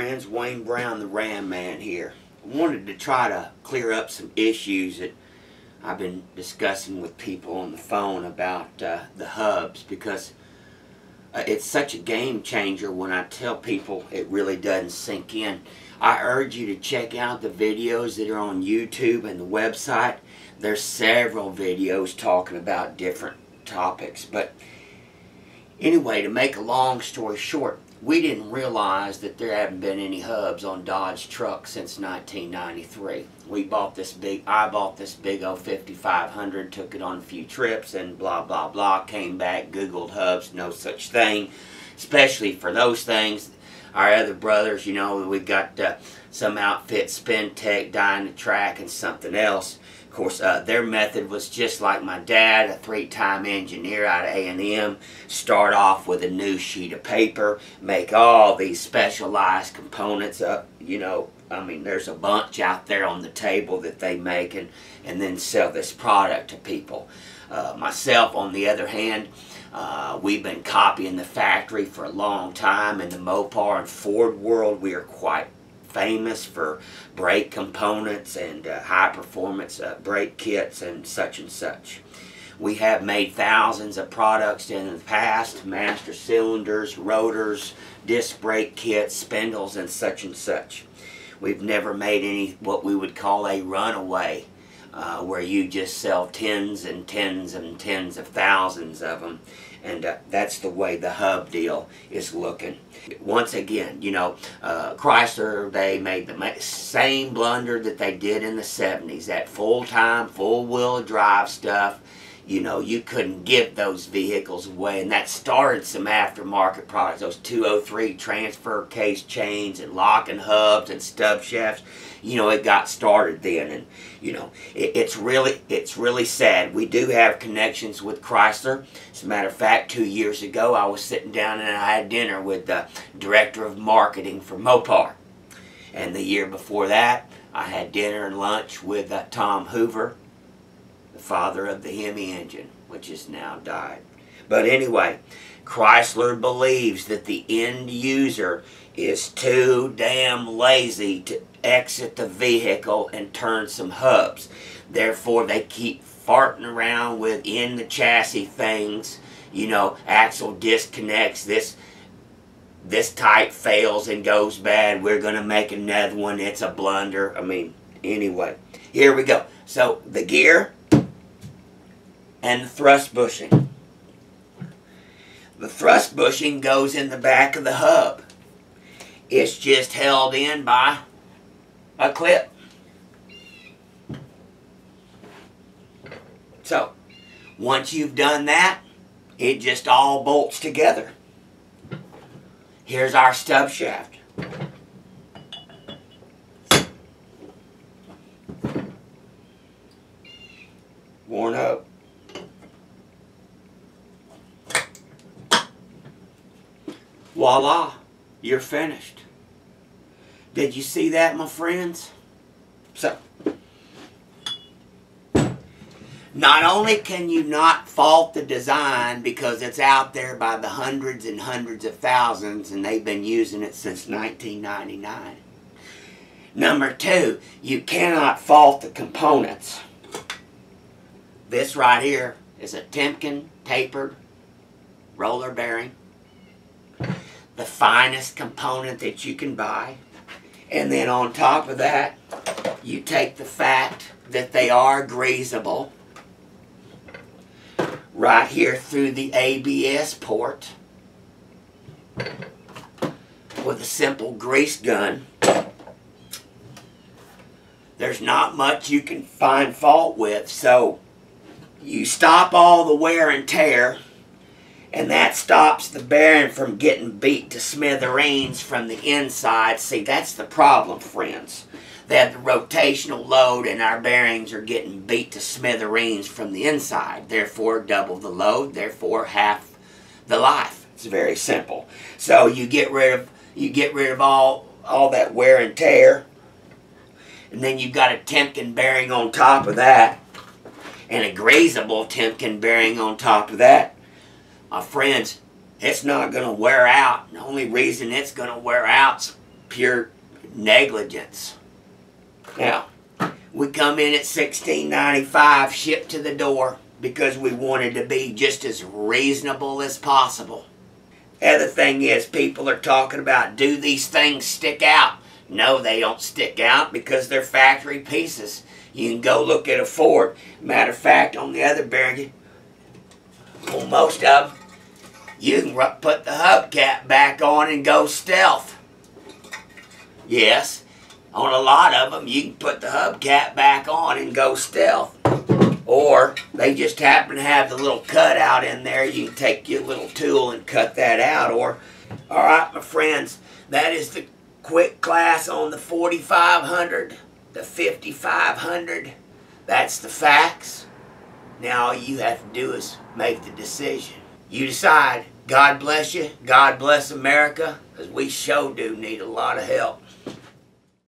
friends, Wayne Brown, the Ram Man here. I wanted to try to clear up some issues that I've been discussing with people on the phone about the hubs, because it's such a game changer. When I tell people, it really doesn't sink in. I urge you to check out the videos that are on YouTube and the website. There's several videos talking about different topics. But anyway, to make a long story short, we didn't realize that there haven't been any hubs on Dodge trucks since 1993. I bought this big old 5500, took it on a few trips, and blah blah blah, came back, Googled hubs, no such thing. Especially for those things, our other brothers, you know, we got some outfit, Spin Tech, Dynatrac, and something else. Of course, their method was just like my dad, a three-time engineer out of A&M. Start off with a new sheet of paper, make all these specialized components up. You know, I mean, there's a bunch out there on the table that they make, and then sell this product to people. Myself, on the other hand, we've been copying the factory for a long time. In the Mopar and Ford world, we are quite famous for brake components and high performance brake kits and such. We have made thousands of products in the past: master cylinders, rotors, disc brake kits, spindles, and such. We've never made any what we would call a runaway, where you just sell tens and tens and tens of thousands of them. And that's the way the hub deal is looking. Once again, you know, Chrysler, they made the same blunder that they did in the 70s. That full-time, full-wheel drive stuff. You know, you couldn't give those vehicles away, and that started some aftermarket products. Those 203 transfer case chains and locking hubs and stub shafts. You know, it got started then, and you know, it's really sad. We do have connections with Chrysler. As a matter of fact, 2 years ago, I was sitting down and I had dinner with the director of marketing for Mopar, and the year before that, I had dinner and lunch with Tom Hoover, the father of the Hemi engine, which has now died. But anyway, Chrysler believes that the end user is too damn lazy to exit the vehicle and turn some hubs. Therefore, they keep farting around with in the chassis things. You know, axle disconnects, this type fails and goes bad, we're going to make another one, it's a blunder. I mean, anyway, here we go. So, the gear and the thrust bushing. The thrust bushing goes in the back of the hub. It's just held in by a clip. So, once you've done that, it just all bolts together. Here's our stub shaft. Worn up. Voila, you're finished. Did you see that, my friends? So, not only can you not fault the design because it's out there by the hundreds and hundreds of thousands and they've been using it since 1999. Number two, you cannot fault the components. This right here is a Timken tapered roller bearing. The finest component that you can buy. And then on top of that, you take the fact that they are greasable right here through the ABS port with a simple grease gun. There's not much you can find fault with, so you stop all the wear and tear, and that stops the bearing from getting beat to smithereens from the inside. See, that's the problem, friends. They have the rotational load and our bearings are getting beat to smithereens from the inside. Therefore, double the load, therefore half the life. It's very simple. So you get rid of all that wear and tear. And then you've got a Timken bearing on top of that. And a greasable Timken bearing on top of that. My friends, it's not going to wear out. The only reason it's going to wear out is pure negligence. Now, we come in at $16.95, shipped to the door, because we wanted to be just as reasonable as possible. The other thing is, people are talking about, do these things stick out? No, they don't stick out because they're factory pieces. You can go look at a Ford. Matter of fact, on the other bearing, on most of them, you can put the hubcap back on and go stealth. Yes, on a lot of them, you can put the hubcap back on and go stealth. Or they just happen to have the little cutout in there. You can take your little tool and cut that out. Or, all right, my friends, that is the quick class on the 4500, the 5500. That's the facts. Now all you have to do is make the decision. You decide. God bless you. God bless America, because we sure do need a lot of help.